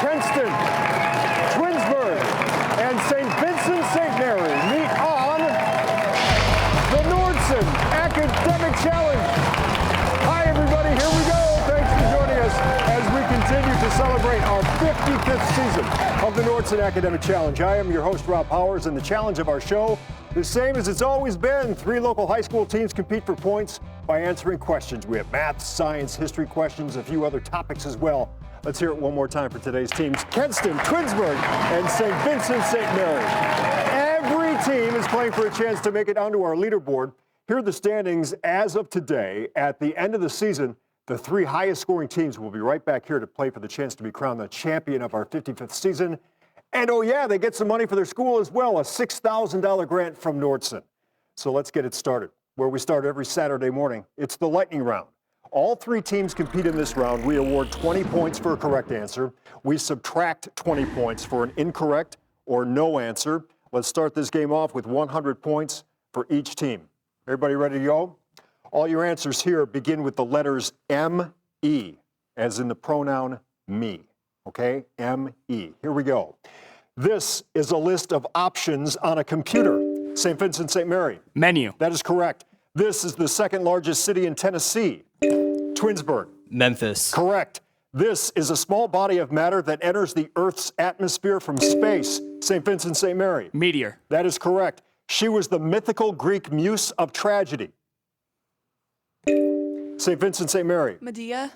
Kenston, Twinsburg, and St. Vincent-St. Mary meet on the Nordson Academic Challenge. Hi, everybody. Here we go. Thanks for joining us as we continue to celebrate our 55th season of the Nordson Academic Challenge. I am your host, Rob Powers, and the challenge of our show, the same as it's always been. 3 local high school teams compete for points by answering questions. We have math, science, history questions, a few other topics as well. Let's hear it one more time for today's teams. Kenston, Twinsburg, and St. Vincent-St. Mary. Every team is playing for a chance to make it onto our leaderboard. Here are the standings as of today. At the end of the season, the 3 highest scoring teams will be right back here to play for the chance to be crowned the champion of our 55th season. And oh yeah, they get some money for their school as well, a $6,000 grant from Nordson. So let's get it started. Where we start every Saturday morning, it's the lightning round. All 3 teams compete in this round. We award 20 points for a correct answer. We subtract 20 points for an incorrect or no answer. Let's start this game off with 100 points for each team. Everybody ready to go? All your answers here begin with the letters M-E, as in the pronoun me. Okay, M-E. Here we go. This is a list of options on a computer. St. Vincent-St. Mary. Menu. That is correct. This is the 2nd largest city in Tennessee. Twinsburg. Memphis. Correct. This is a small body of matter that enters the Earth's atmosphere from space. St. Vincent-St. Mary. Meteor. That is correct. She was the mythical Greek muse of tragedy. St. Vincent-St. Mary. Medea.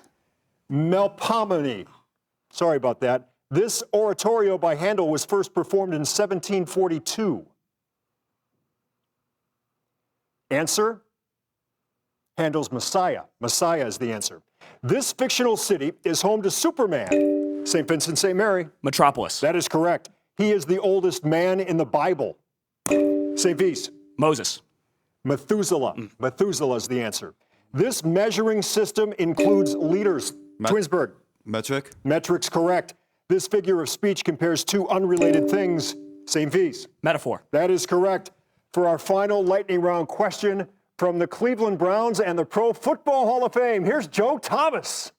Melpomene. Sorry about that. This oratorio by Handel was first performed in 1742. Answer? Handel's Messiah. Messiah is the answer. This fictional city is home to Superman. St. Vincent-St. Mary. Metropolis. That is correct. He is the oldest man in the Bible. St. Vice. Moses. Methuselah. Methuselah is the answer. This measuring system includes liters. Twinsburg. Metric. Metric's correct. This figure of speech compares 2 unrelated things. St. Vice. Metaphor. That is correct. For our final lightning round question from the Cleveland Browns and the Pro Football Hall of Fame, here's Joe Thomas.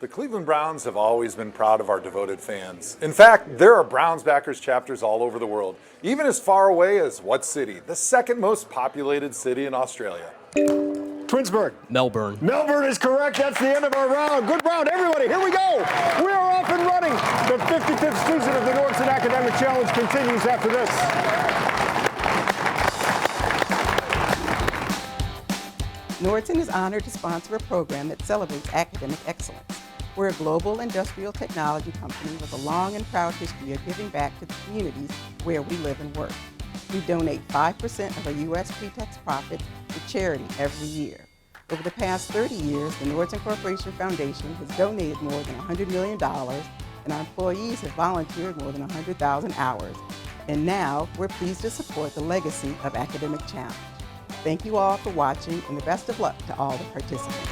The Cleveland Browns have always been proud of our devoted fans. In fact, there are Browns backers chapters all over the world, even as far away as what city? The 2nd most populated city in Australia. Twinsburg. Melbourne. Melbourne is correct. That's the end of our round. Good round, everybody. Here we go. We are off and running. The 55th season of the Nordson Academic Challenge continues after this. Nordson is honored to sponsor a program that celebrates academic excellence. We're a global industrial technology company with a long and proud history of giving back to the communities where we live and work. We donate 5% of our U.S. pre-tax profit to charity every year. Over the past 30 years, the Nordson Corporation Foundation has donated more than $100 million, and our employees have volunteered more than 100,000 hours. And now, we're pleased to support the legacy of Academic Challenge. Thank you all for watching, and the best of luck to all the participants.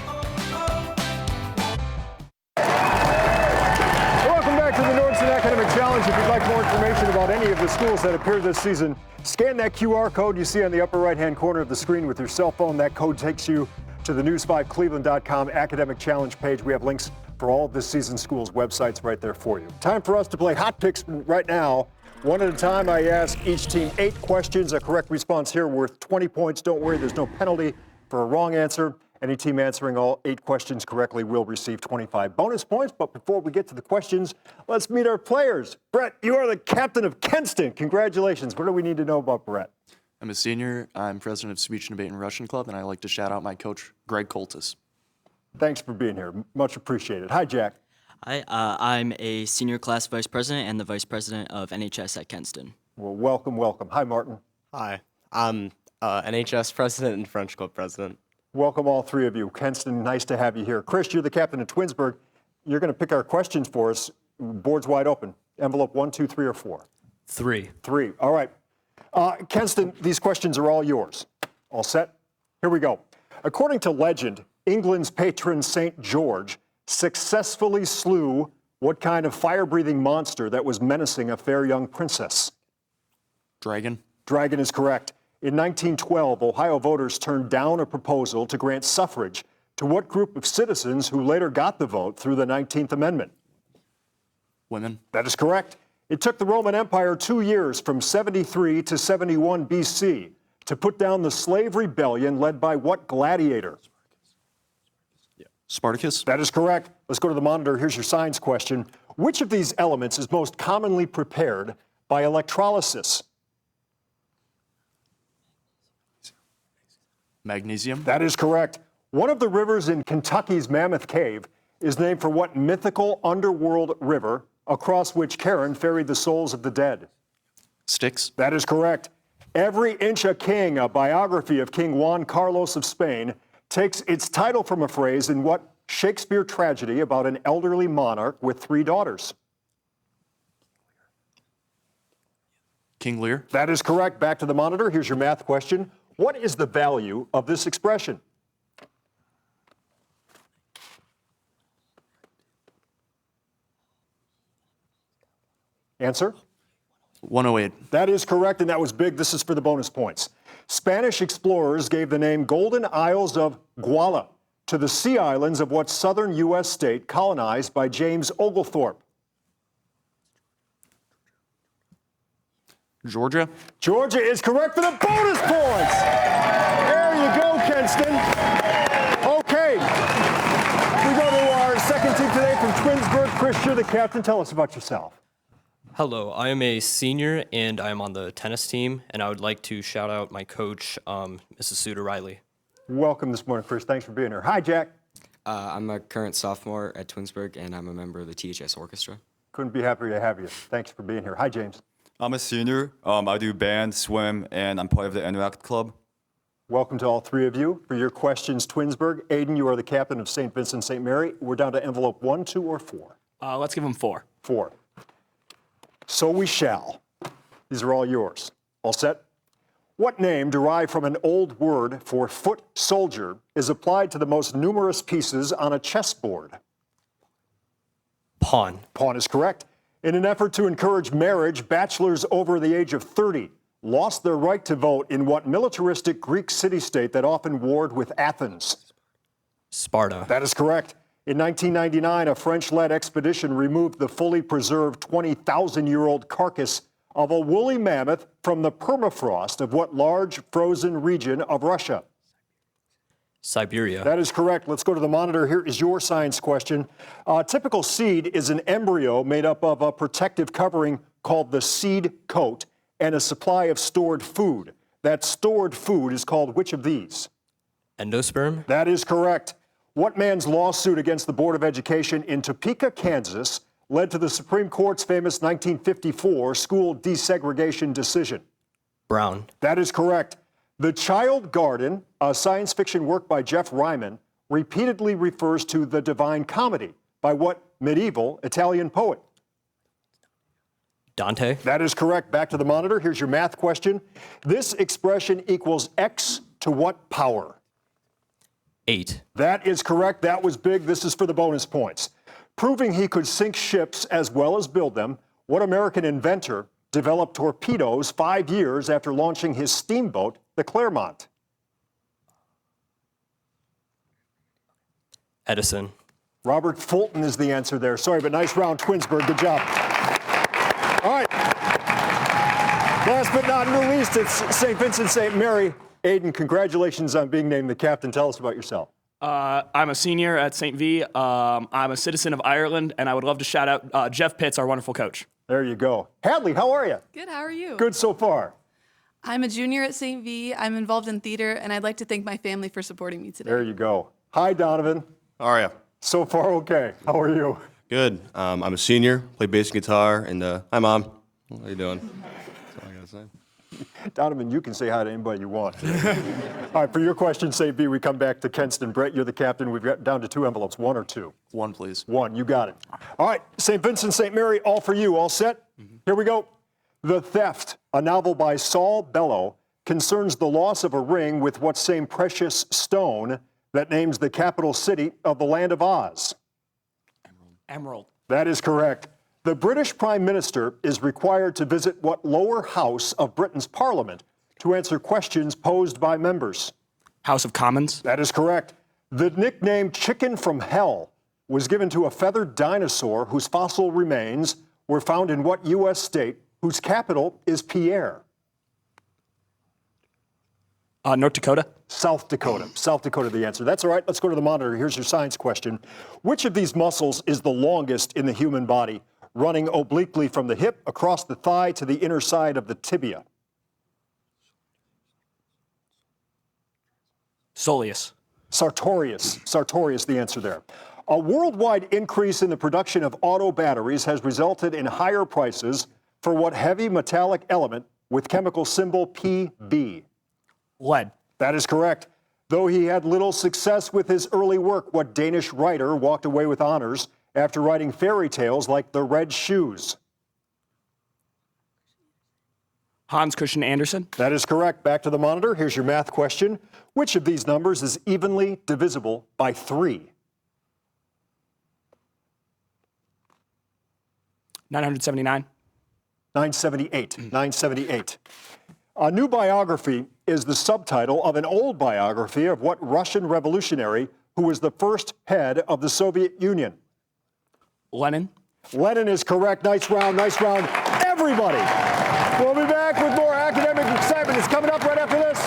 Welcome back to the Nordson Academic Challenge. If you'd like more information about any of the schools that appear this season, scan that QR code you see on the upper right-hand corner of the screen with your cell phone. That code takes you to the news5cleveland.com Academic Challenge page. We have links for all of this season's schools' websites right there for you. Time for us to play Hot Picks right now. One at a time, I ask each team 8 questions. A correct response here worth 20 points. Don't worry, there's no penalty for a wrong answer. Any team answering all 8 questions correctly will receive 25 bonus points. But before we get to the questions, let's meet our players. Brett, you are the captain of Kenston. Congratulations. What do we need to know about Brett? I'm a senior. I'm president of Speech and Debate and Russian Club, and I like to shout out my coach, Greg Coltis. Thanks for being here. Much appreciated. Hi, Jack. Hi, I'm a senior class vice president and the vice president of NHS at Kenston. Well, welcome, welcome. Hi, Martin. Hi, I'm NHS president and French club president. Welcome, all 3 of you. Kenston, nice to have you here. Chris, you're the captain of Twinsburg. You're going to pick our questions for us. Board's wide open. Envelope 1, 2, 3, or 4? 3. 3. All right. Kenston, these questions are all yours. All set? Here we go. According to legend, England's patron St. George successfully slew what kind of fire-breathing monster that was menacing a fair young princess? Dragon. Dragon is correct. In 1912, Ohio voters turned down a proposal to grant suffrage to what group of citizens who later got the vote through the 19th Amendment? Women. That is correct. It took the Roman Empire 2 years, from 73 to 71 BC, to put down the slave rebellion led by what gladiator? Spartacus. That is correct. Let's go to the monitor. Here's your science question. Which of these elements is most commonly prepared by electrolysis? Magnesium. That is correct. One of the rivers in Kentucky's Mammoth Cave is named for what mythical underworld river across which Charon ferried the souls of the dead? Styx. That is correct. Every Inch a King, a biography of King Juan Carlos of Spain, takes its title from a phrase in what Shakespeare tragedy about an elderly monarch with 3 daughters? King Lear. That is correct. Back to the monitor. Here's your math question. What is the value of this expression? Answer? 108. That is correct, and that was big. This is for the bonus points. Spanish explorers gave the name Golden Isles of Guala to the sea islands of what southern U.S. state colonized by James Oglethorpe? Georgia. Georgia is correct for the bonus points. There you go, Kenston. Okay. We go to our second team today from Twinsburg. Chris, you're the captain. Tell us about yourself. Hello, I am a senior and I'm on the tennis team, and I would like to shout out my coach, Mrs. Suter Riley. Welcome this morning, Chris. Thanks for being here. Hi, Jack. I'm a current sophomore at Twinsburg, and I'm a member of the THS Orchestra. Couldn't be happier to have you. Thanks for being here. Hi, James. I'm a senior. I do band, swim, and I'm part of the Interact Club. Welcome to all 3 of you. For your questions, Twinsburg. Aiden, you are the captain of St. Vincent-St. Mary. We're down to envelope 1, 2, or 4. Let's give him 4. 4. So we shall. These are all yours. All set? What name, derived from an old word for foot soldier, is applied to the most numerous pieces on a chessboard? Pawn. Pawn is correct. In an effort to encourage marriage, bachelors over the age of 30 lost their right to vote in what militaristic Greek city-state that often warred with Athens? Sparta. That is correct. In 1999, a French-led expedition removed the fully preserved 20,000-year-old carcass of a woolly mammoth from the permafrost of what large frozen region of Russia? Siberia. That is correct. Let's go to the monitor. Here is your science question. A typical seed is an embryo made up of a protective covering called the seed coat and a supply of stored food. That stored food is called which of these? Endosperm. That is correct. What man's lawsuit against the Board of Education in Topeka, Kansas, led to the Supreme Court's famous 1954 school desegregation decision? Brown. That is correct. The Child Garden, a science fiction work by Jeff Ryman, repeatedly refers to the Divine Comedy by what medieval Italian poet? Dante. That is correct. Back to the monitor. Here's your math question. This expression equals x to what power? 8. That is correct. That was big. This is for the bonus points. Proving he could sink ships as well as build them, what American inventor developed torpedoes 5 years after launching his steamboat, the Clermont? Edison. Robert Fulton is the answer there. Sorry, but nice round, Twinsburg. Good job. All right. Last but not least, it's St. Vincent-St. Mary. Aiden, congratulations on being named the captain. Tell us about yourself. I'm a senior at St. V. I'm a citizen of Ireland, and I would love to shout out Jeff Pitts, our wonderful coach. There you go. Hadley, how are you? Good, how are you? Good so far. I'm a junior at St. V. I'm involved in theater, and I'd like to thank my family for supporting me today. There you go. Hi, Donovan. How are you? So far, okay. How are you? Good. I'm a senior, play bass and guitar, and hi, Mom. How you doing? That's all I gotta say. Donovan, you can say hi to anybody you want. All right, for your question, St. V, we come back to Kenston. Brett, you're the captain. We've got down to 2 envelopes, 1 or 2? 1, please. 1, you got it. All right, St. Vincent-St. Mary, all for you. All set? Here we go. The Theft, a novel by Saul Bellow, concerns the loss of a ring with what same precious stone that names the capital city of the land of Oz? Emerald. That is correct. The British Prime Minister is required to visit what lower house of Britain's Parliament to answer questions posed by members? House of Commons. That is correct. The nickname Chicken from Hell was given to a feathered dinosaur whose fossil remains were found in what U.S. state whose capital is Pierre? North Dakota. South Dakota. South Dakota, the answer. That's all right. Let's go to the monitor. Here's your science question. Which of these muscles is the longest in the human body, running obliquely from the hip across the thigh to the inner side of the tibia? Soleus. Sartorius. Sartorius, the answer there. A worldwide increase in the production of auto batteries has resulted in higher prices for what heavy metallic element with chemical symbol Pb? Lead. That is correct. Though he had little success with his early work, what Danish writer walked away with honors after writing fairy tales like The Red Shoes? Hans Christian Andersen. That is correct. Back to the monitor. Here's your math question. Which of these numbers is evenly divisible by 3? 979. 978. 978. A new biography is the subtitle of an old biography of what Russian revolutionary who was the first head of the Soviet Union? Lenin. Lenin is correct. Nice round, everybody. We'll be back with more academic excitement. It's coming up right after this.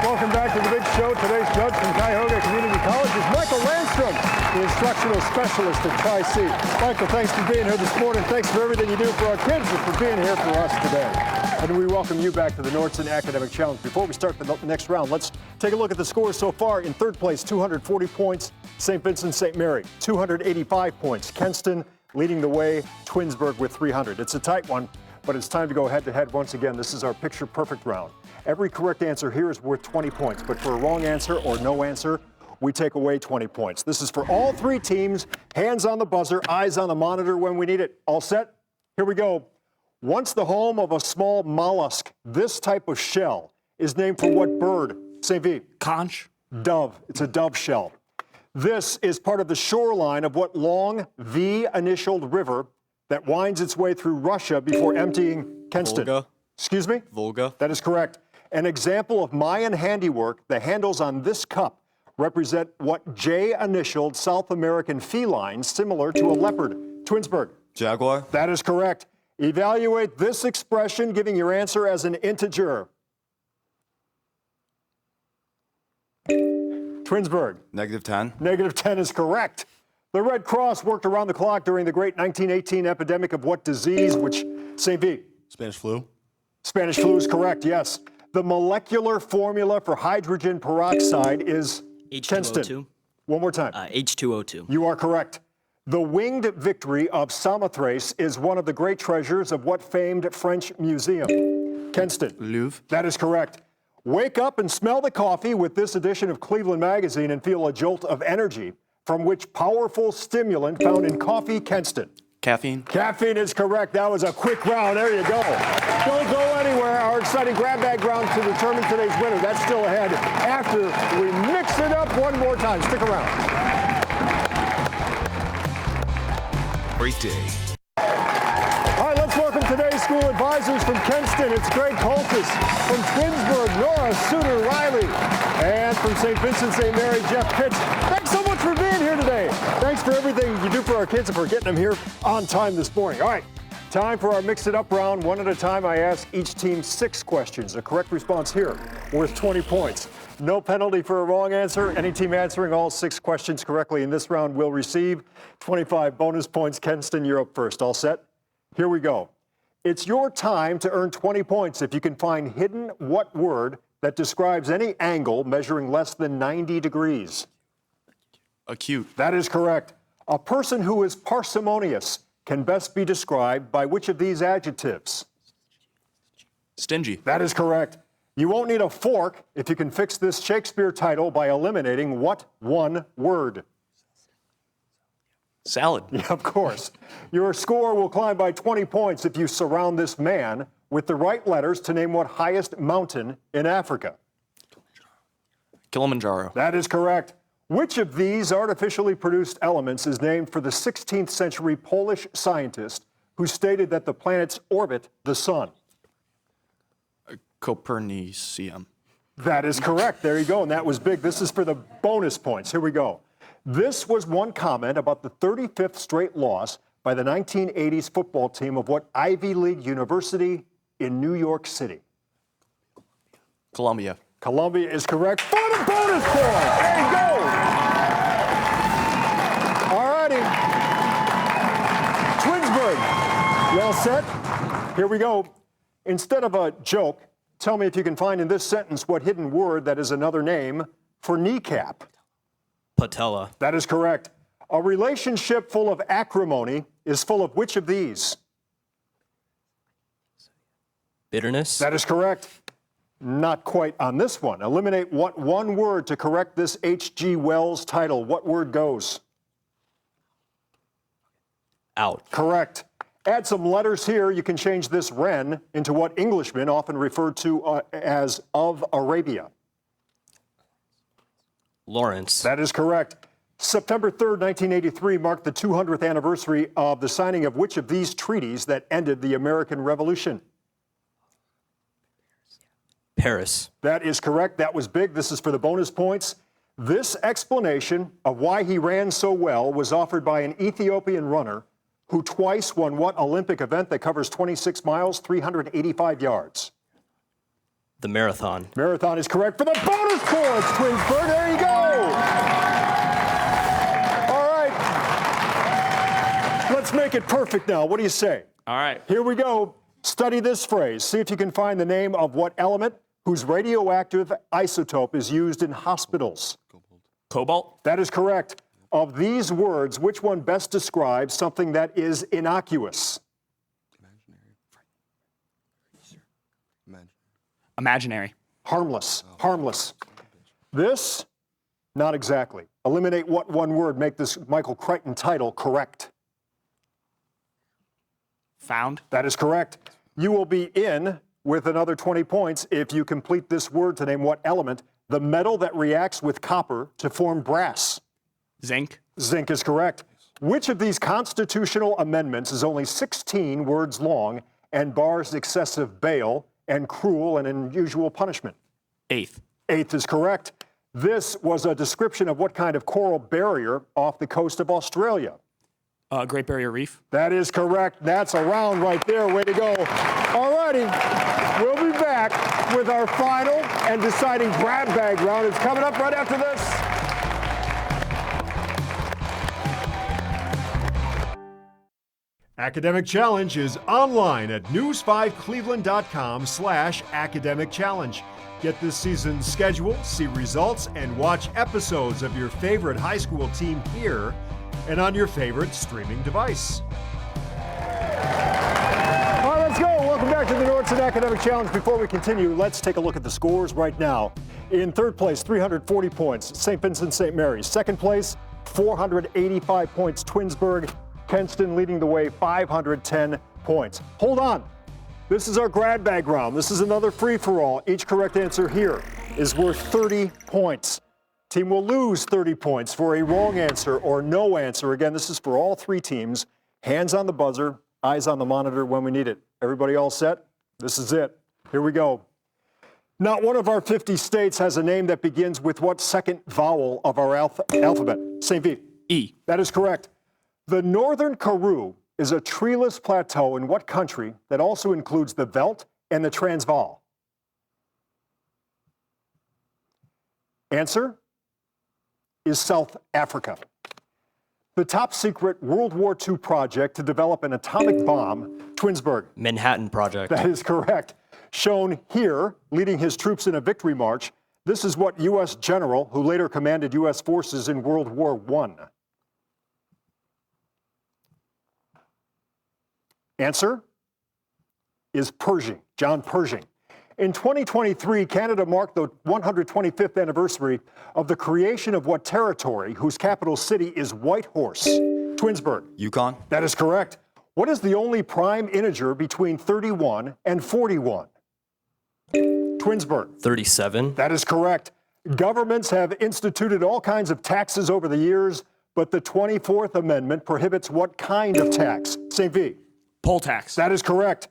Welcome back to the big show. Today's judge from Cuyahoga Community College is Michael Landstrom, the instructional specialist at Tri-C. Michael, thanks for being here this morning. Thanks for everything you do for our kids and for being here for us today. And we welcome you back to the Nordson Academic Challenge. Before we start the next round, let's take a look at the scores so far. In third place, 240 points, St. Vincent-St. Mary, 285 points. Kenston leading the way, Twinsburg with 300. It's a tight one, but it's time to go head-to-head once again. This is our picture-perfect round. Every correct answer here is worth 20 points, but for a wrong answer or no answer, we take away 20 points. This is for all three teams. Hands on the buzzer, eyes on the monitor when we need it. All set? Here we go. Once the home of a small mollusk, this type of shell is named for what bird? St. V. Conch. Dove. It's a dove shell. This is part of the shoreline of what long V-initialed river that winds its way through Russia before emptying Kenston? Volga. Excuse me? Volga. That is correct. An example of Mayan handiwork, the handles on this cup represent what J-initialed South American feline similar to a leopard? Twinsburg. Jaguar. That is correct. Evaluate this expression, giving your answer as an integer. Twinsburg. -10. -10 is correct. The Red Cross worked around the clock during the great 1918 epidemic of what disease, which, St. V? Spanish flu. Spanish flu is correct, yes. The molecular formula for hydrogen peroxide is H2O2. Kenston. One more time. H2O2. You are correct. The winged victory of Samothrace is one of the great treasures of what famed French museum? Kenston. Louvre. That is correct. Wake up and smell the coffee with this edition of Cleveland Magazine and feel a jolt of energy from which powerful stimulant found in coffee? Kenston. Caffeine. Caffeine is correct. That was a quick round. There you go. Don't go anywhere. Our exciting grab bag round to determine today's winner. That's still ahead after we mix it up one more time. Stick around. Great day. All right, let's welcome today's school advisors from Kenston. It's Greg Coltis, from Twinsburg, Nora Suter-Riley, and from St. Vincent-St. Mary, Jeff Pitts. Thanks so much for being here today. Thanks for everything you do for our kids and for getting them here on time this morning. All right, time for our Mix It Up round. One at a time, I ask each team 6 questions. A correct response here worth 20 points. No penalty for a wrong answer. Any team answering all 6 questions correctly in this round will receive 25 bonus points. Kenston, you're up first. All set? Here we go. It's your time to earn 20 points if you can find hidden what word that describes any angle measuring less than 90 degrees? Acute. That is correct. A person who is parsimonious can best be described by which of these adjectives? Stingy. That is correct. You won't need a fork if you can fix this Shakespeare title by eliminating what one word? Salad. Yeah, of course. Your score will climb by 20 points if you surround this man with the right letters to name what highest mountain in Africa? Kilimanjaro. That is correct. Which of these artificially produced elements is named for the 16th century Polish scientist who stated that the planets orbit the sun? Copernicium. That is correct. There you go. And that was big. This is for the bonus points. Here we go. This was one comment about the 35th straight loss by the 1980s football team of what Ivy League university in New York City? Columbia. Columbia is correct for the bonus point. There you go. All righty. Twinsburg, you all set? Here we go. Instead of a joke, tell me if you can find in this sentence what hidden word that is another name for kneecap. Patella. That is correct. A relationship full of acrimony is full of which of these? Bitterness. That is correct. Not quite on this one. Eliminate what one word to correct this H.G. Wells title. What word goes? Out. Correct. Add some letters here. You can change this Wren into what Englishmen often refer to as of Arabia. Lawrence. That is correct. September 3rd, 1983 marked the 200th anniversary of the signing of which of these treaties that ended the American Revolution? Paris. That is correct. That was big. This is for the bonus points. This explanation of why he ran so well was offered by an Ethiopian runner who twice won what Olympic event that covers 26 miles, 385 yards? The marathon. Marathon is correct for the bonus points, Twinsburg. There you go. All right. Let's make it perfect now. What do you say? All right. Here we go. Study this phrase. See if you can find the name of what element whose radioactive isotope is used in hospitals. Cobalt. That is correct. Of these words, which one best describes something that is innocuous? Imaginary. Harmless. Harmless. This, not exactly. Eliminate what one word, make this Michael Crichton title correct. Found. That is correct. You will be in with another 20 points if you complete this word to name what element, the metal that reacts with copper to form brass. Zinc. Zinc is correct. Which of these constitutional amendments is only 16 words long and bars excessive bail and cruel and unusual punishment? Eighth. Eighth is correct. This was a description of what kind of coral barrier off the coast of Australia? Great Barrier Reef. That is correct. That's a round right there. Way to go. All righty. We'll be back with our final and deciding grab bag round. It's coming up right after this. Academic Challenge is online at news5cleveland.com/academic challenge. Get this season's schedule, see results, and watch episodes of your favorite high school team here and on your favorite streaming device. All right, let's go. Welcome back to the Nordson Academic Challenge. Before we continue, let's take a look at the scores right now. In third place, 340 points, St. Vincent-St. Mary's. Second place, 485 points, Twinsburg. Kenston leading the way, 510 points. Hold on. This is our grab bag round. This is another free-for-all. Each correct answer here is worth 30 points. Team will lose 30 points for a wrong answer or no answer. Again, this is for all three teams. Hands on the buzzer, eyes on the monitor when we need it. Everybody all set? This is it. Here we go. Not one of our 50 states has a name that begins with what second vowel of our alphabet? St. V. E. That is correct. The Northern Karoo is a treeless plateau in what country that also includes the Veldt and the Transvaal? Answer is South Africa. The top secret World War II project to develop an atomic bomb, Twinsburg. Manhattan Project. That is correct. Shown here, leading his troops in a victory march, this is what U.S. general who later commanded U.S. forces in World War I. Answer is Pershing, John Pershing. In 2023, Canada marked the 125th anniversary of the creation of what territory whose capital city is Whitehorse? Twinsburg. Yukon. That is correct. What is the only prime integer between 31 and 41? Twinsburg. 37. That is correct. Governments have instituted all kinds of taxes over the years, but the 24th Amendment prohibits what kind of tax? St. V. Poll tax. That is correct.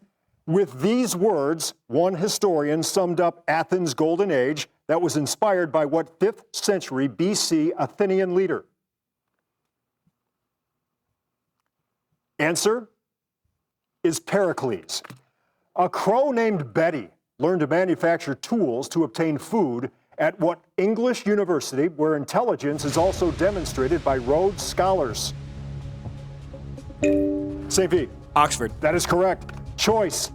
With these words, one historian summed up Athens' golden age that was inspired by what 5th century BC Athenian leader? Answer is Pericles. A crow named Betty learned to manufacture tools to obtain food at what English university where intelligence is also demonstrated by Rhodes Scholars? St. V. Oxford. That is correct. Choice.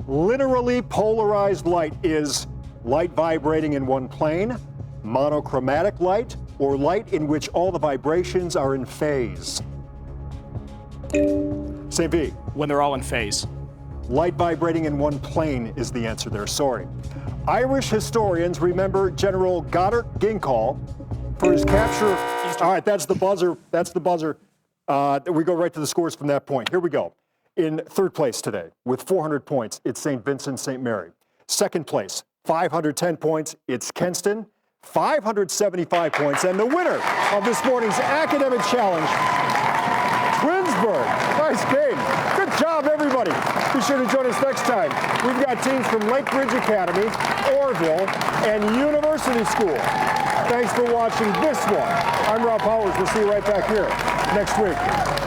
Literally polarized light is light vibrating in one plane, monochromatic light, or light in which all the vibrations are in phase. St. V. When they're all in phase. Light vibrating in one plane is the answer there, sorry. Irish historians remember General Goddard Ginkall for his capture. All right, that's the buzzer. That's the buzzer. We go right to the scores from that point. Here we go. In 3rd place today with 400 points, it's St. Vincent-St. Mary. 2nd place, 510 points, it's Kenston. 575 points, and the winner of this morning's academic challenge, Twinsburg. Nice game. Good job, everybody. Be sure to join us next time. We've got teams from Lake Bridge Academy, Orville, and University School. Thanks for watching this one. I'm Rob Powers. We'll see you right back here next week.